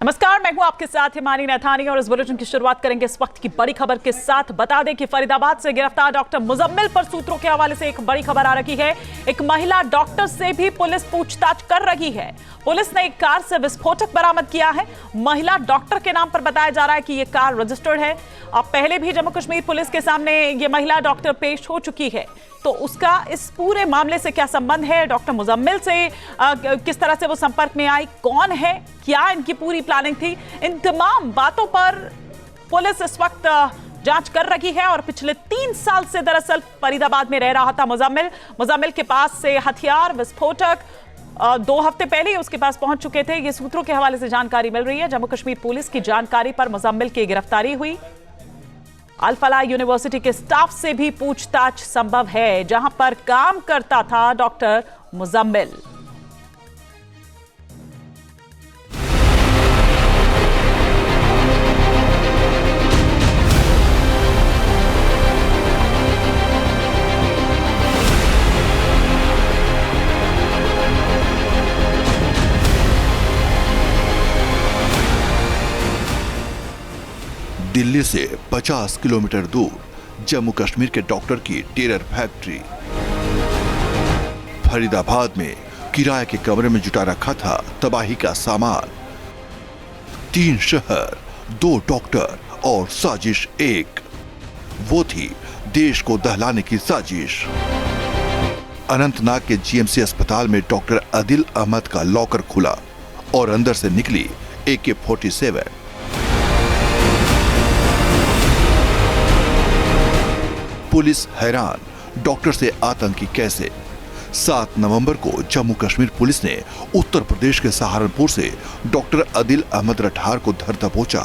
नमस्कार, मैं हूं आपके साथ हिमानी नैथानी और इस बुलेटिन की शुरुआत करेंगे इस वक्त की बड़ी खबर के साथ। बता दें कि फरीदाबाद से गिरफ्तार डॉक्टर मुजम्मिल पर सूत्रों के हवाले से एक बड़ी खबर आ रही है। एक महिला डॉक्टर से भी पुलिस पूछताछ कर रही है। पुलिस ने एक कार से विस्फोटक बरामद किया है। महिला डॉक्टर के नाम पर बताया जा रहा है कि यह कार रजिस्टर्ड है। अब पहले भी जम्मू कश्मीर पुलिस के सामने ये महिला डॉक्टर पेश हो चुकी है, तो उसका इस पूरे मामले से क्या संबंध है, डॉक्टर मुजम्मिल से किस तरह से वो संपर्क में आई, कौन है, क्या इनकी पूरी प्लानिंग थी, इन तमाम बातों पर पुलिस इस वक्त जांच कर रही है। और पिछले 3 साल से दरअसल फरीदाबाद में रह रहा था मुजम्मिल के पास से हथियार, विस्फोटक 2 हफ्ते पहले उसके पास पहुंच चुके थे। ये सूत्रों के हवाले से जानकारी मिल रही है। जम्मू कश्मीर पुलिस की जानकारी पर मुजम्मिल की गिरफ्तारी हुई। अल फलाह यूनिवर्सिटी के स्टाफ से भी पूछताछ संभव है, जहां पर काम करता था डॉक्टर मुजम्मिल। दिल्ली से 50 किलोमीटर दूर जम्मू कश्मीर के डॉक्टर की टेरर फैक्ट्री। फरीदाबाद में किराए के कमरे में जुटा रखा था तबाही का सामान। 3 शहर, 2 डॉक्टर और साजिश एक। वो थी देश को दहलाने की साजिश। अनंतनाग के जीएमसी अस्पताल में डॉक्टर आदिल अहमद का लॉकर खुला और अंदर से निकली AK-47। पुलिस हैरान, डॉक्टर से आतंकी कैसे? 7 नवंबर को जम्मू कश्मीर पुलिस ने उत्तर प्रदेश के सहारनपुर से डॉक्टर आदिल अहमद रठार को धर दबोचा।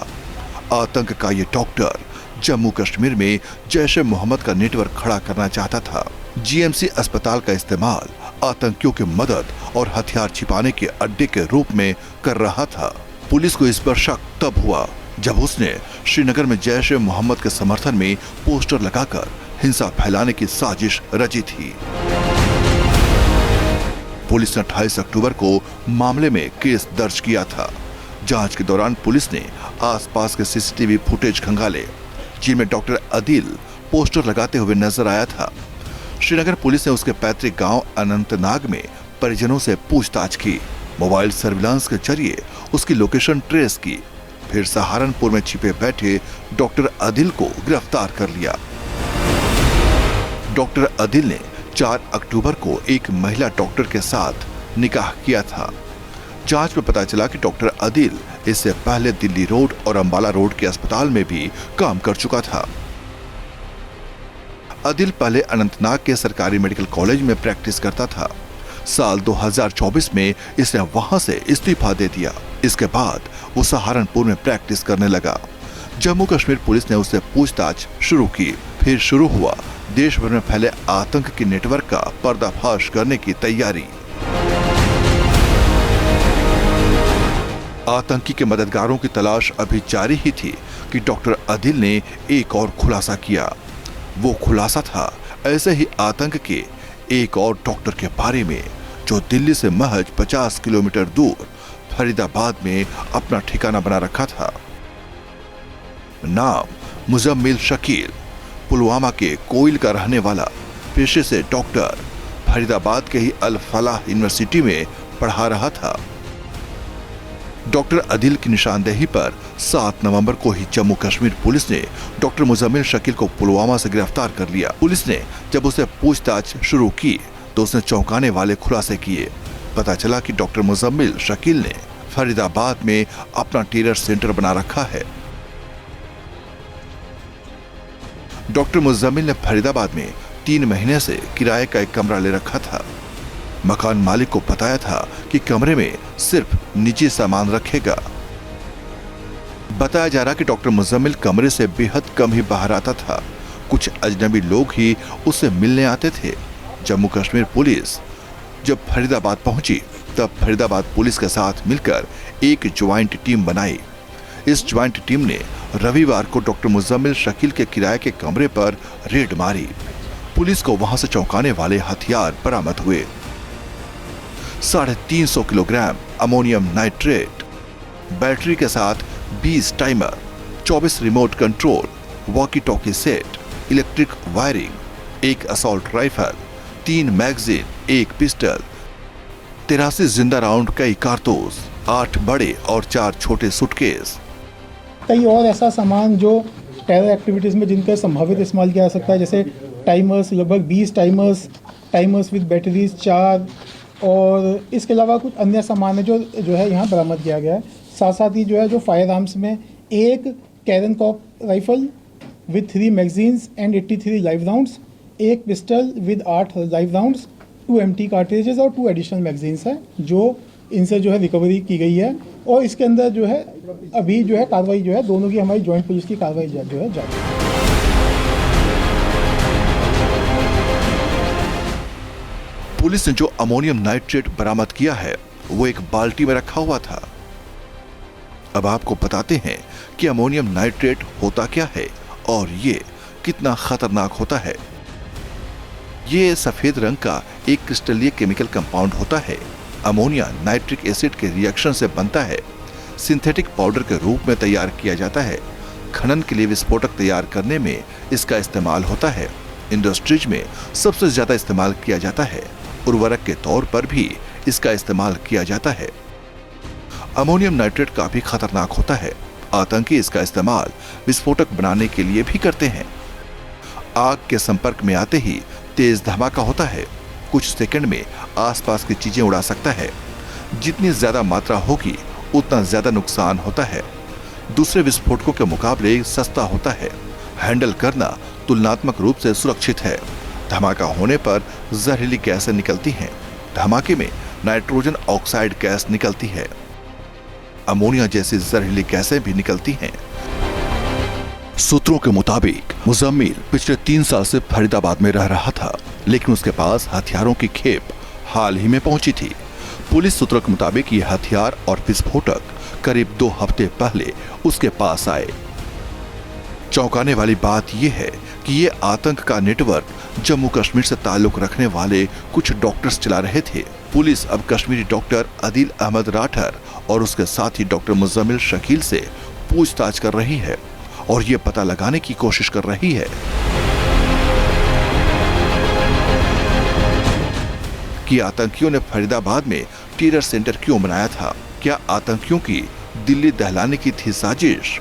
आतंक का ये डॉक्टर जम्मू कश्मीर में जैश ए मोहम्मद का नेटवर्क खड़ा करना चाहता था। जीएमसी अस्पताल का इस्तेमाल आतंकियों की मदद और हथियार छिपाने के अड्डे के रूप में कर रहा था। पुलिस को इस पर शक तब हुआ जब उसने श्रीनगर में जैश ए मोहम्मद के समर्थन में पोस्टर लगाकर हिंसा फैलाने की साजिश रची थी। पुलिस ने 28 अक्टूबर को मामले में केस दर्ज किया था। जांच के दौरान पुलिस ने आसपास के सीसीटीवी फुटेज खंगाले, जिनमें डॉक्टर आदिल पोस्टर लगाते हुए नजर आया था। श्रीनगर पुलिस ने उसके पैतृक गांव अनंतनाग में परिजनों से पूछताछ की। मोबाइल सर्विलांस के जरिए उसकी लोकेशन ट्रेस की। फिर सहारनपुर में छिपे बैठे डॉक्टर आदिल को गिरफ्तार कर लिया। डॉक्टर आदिल ने 4 अक्टूबर को एक महिला डॉक्टर के साथ निकाह किया था। जांच में पता चला कि डॉक्टर आदिल इससे पहले दिल्ली रोड और अंबाला रोड के अस्पताल में भी काम कर चुका था। आदिल पहले अनंतनाग के सरकारी मेडिकल कॉलेज में प्रैक्टिस करता था। साल 2024 में इसने वहां से इस्तीफा दे दिया। इसके बाद वो सहारनपुर में प्रैक्टिस करने लगा। जम्मू कश्मीर पुलिस ने उससे पूछताछ शुरू की। फिर शुरू हुआ देश भर में फैले आतंक के नेटवर्क का पर्दाफाश करने की तैयारी। आतंकी के मददगारों की तलाश अभी जारी ही थी कि डॉक्टर आदिल ने एक और खुलासा किया। वो खुलासा था ऐसे ही आतंक के एक और डॉक्टर के बारे में, जो दिल्ली से महज 50 किलोमीटर दूर फरीदाबाद में अपना ठिकाना बना रखा था। नाम मुजम्मिल शकील, पुलवामा के कोइल का रहने वाला, पेशे से डॉक्टर, फरीदाबाद के ही अल फलाह यूनिवर्सिटी में पढ़ा रहा था। डॉक्टर आदिल की निशानदेही पर 7 नवंबर को ही जम्मू कश्मीर पुलिस ने डॉक्टर मुजम्मिल शकील को पुलवामा से गिरफ्तार कर लिया। पुलिस ने जब उसे पूछताछ शुरू की तो उसने चौंकाने वाले खुलासे किए। पता चला कि डॉक्टर मुजम्मिल शकील ने फरीदाबाद में अपना टेरर सेंटर बना रखा है। डॉक्टर मुजम्मिल ने फरीदाबाद में 3 महीने से किराए का एक कमरा ले रखा था। मकान मालिक को बताया था कि कमरे में सिर्फ निजी सामान रखेगा। बताया जा रहा कि डॉक्टर मुजम्मिल कमरे से बेहद कम ही बाहर आता था। कुछ अजनबी लोग ही उससे मिलने आते थे। जम्मू कश्मीर पुलिस जब फरीदाबाद पहुंची तब फरीदाबाद पुलिस के साथ मिलकर एक ज्वाइंट टीम बनाई। इस ज्वाइंट टीम ने रविवार को डॉक्टर मुजम्मिल शकील के किराए के कमरे पर रेड मारी। पुलिस को वहां से चौंकाने वाले हथियार बरामद हुए। 350 किलोग्राम अमोनियम नाइट्रेट, बैटरी के साथ 20 timer, 24 remote control, walkie talkie set, electric wiring, एक असॉल्ट राइफल, 3 मैगजीन, एक पिस्टल, 83 जिंदा राउंड, कई कारतूस, 8 बड़े और 4 छोटे सूटकेस। कई और ऐसा सामान जो टेरर एक्टिविटीज़ में जिनका संभावित इस्तेमाल किया जा सकता है, जैसे टाइमर्स, लगभग 20 टाइमर्स विद बैटरीज 4, और इसके अलावा कुछ अन्य सामान है जो है यहाँ बरामद किया गया है। साथ साथ ही जो है जो फायर आर्म्स में एक कैरन कॉप rifle with 3 magazines and 83 live rounds, एक pistol with 8 live rounds, 2 empty cartridges और 2 एडिशनल मैगजीन्स हैं जो इनसे जो है रिकवरी की गई है। और इसके अंदर जो है अभी जो है कार्रवाई जो है दोनों की हमारी जॉइंट पुलिस की कार्रवाई जो है जारी है। पुलिस ने जो अमोनियम नाइट्रेट बरामद किया है वो एक बाल्टी में रखा हुआ था। अब आपको बताते हैं कि अमोनियम नाइट्रेट होता क्या है और ये कितना खतरनाक होता है। ये सफेद रंग का एक क्रिस्टलीय केमिकल कंपाउंड होता है। अमोनिया नाइट्रिक एसिड के रिएक्शन से बनता है। सिंथेटिक पाउडर के रूप में तैयार किया जाता है। खनन के लिए विस्फोटक तैयार करने में इसका इस्तेमाल होता है। इंडस्ट्रीज में सबसे ज्यादा इस्तेमाल किया जाता है। उर्वरक के तौर पर भी इसका इस्तेमाल किया जाता है। अमोनियम नाइट्रेट काफी खतरनाक होता है। आतंकी इसका इस्तेमाल विस्फोटक बनाने के लिए भी करते हैं। आग के संपर्क में आते ही तेज धमाका होता है। कुछ सेकंड में आसपास की चीजें उड़ा सकता है। जितनी ज्यादा मात्रा होगी उतना ज्यादा नुकसान होता है। दूसरे विस्फोटकों के मुकाबले सस्ता होता है। हैंडल करना तुलनात्मक रूप से सुरक्षित है। धमाका होने पर जहरीली गैसें निकलती हैं। धमाके में नाइट्रोजन ऑक्साइड गैस निकलती है। अमोनिया जैसी जहरीली गैसें भी निकलती हैं। सूत्रों के मुताबिक मुजम्मिल पिछले 3 साल से फरीदाबाद में रह रहा था, लेकिन उसके पास हथियारों की खेप हाल ही में पहुंची थी। पुलिस सूत्रों के मुताबिक ये हथियार और विस्फोटक करीब 2 हफ्ते पहले उसके पास आए। चौंकाने वाली बात यह है कि ये आतंक का नेटवर्क जम्मू कश्मीर से ताल्लुक रखने वाले कुछ डॉक्टर्स चला रहे थे। पुलिस अब कश्मीरी डॉक्टर अदिल अहमद राठर और उसके साथी डॉक्टर मुजम्मिल शकील से पूछताछ कर रही है और ये पता लगाने की कोशिश कर रही है कि आतंकियों ने फरीदाबाद में टेरर सेंटर क्यों बनाया था। क्या आतंकियों की दिल्ली दहलाने की थी साजिश?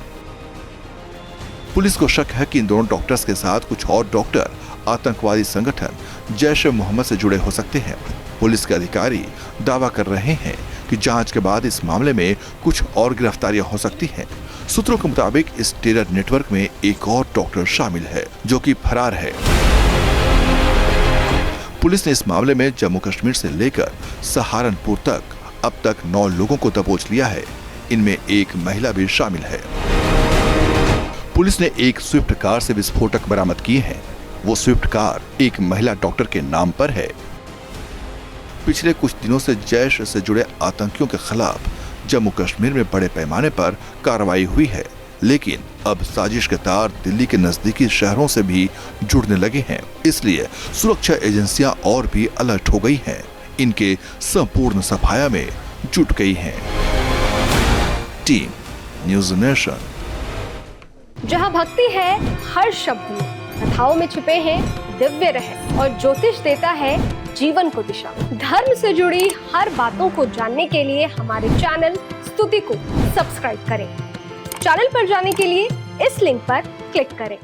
पुलिस को शक है कि इन दोनों डॉक्टर्स के साथ कुछ और डॉक्टर आतंकवादी संगठन जैश ए मोहम्मद से जुड़े हो सकते हैं। पुलिस के अधिकारी दावा कर रहे हैं कि जांच के बाद इस मामले में कुछ और गिरफ्तारियां हो सकती हैं। सूत्रों के मुताबिक इस टेरर नेटवर्क में एक और डॉक्टर शामिल है जो कि फरार है। पुलिस ने इस मामले में जम्मू कश्मीर से लेकर सहारनपुर तक अब तक 9 लोगों को दबोच लिया है। इनमें एक महिला भी शामिल है। पुलिस ने एक स्विफ्ट कार से विस्फोटक बरामद किए हैं। वो स्विफ्ट कार एक महिला डॉक्टर के नाम पर है। पिछले कुछ दिनों से जैश से जुड़े आतंकियों के खिलाफ जम्मू कश्मीर में बड़े पैमाने पर कार्रवाई हुई है, लेकिन अब साजिश के तार दिल्ली के नजदीकी शहरों से भी जुड़ने लगे हैं। इसलिए सुरक्षा एजेंसियां और भी अलर्ट हो गई हैं। इनके संपूर्ण सफाया में जुट गई हैं। Team news nation. जहां भक्ति है हर शब्द में, कथाओं में छुपे हैं दिव्य रहस्य और ज्योतिष देता है जीवन को दिशा। धर्म से जुड़ी हर बातों को जानने के लिए हमारे चैनल स्तुति को सब्सक्राइब करें। चैनल पर जाने के लिए इस लिंक पर क्लिक करें।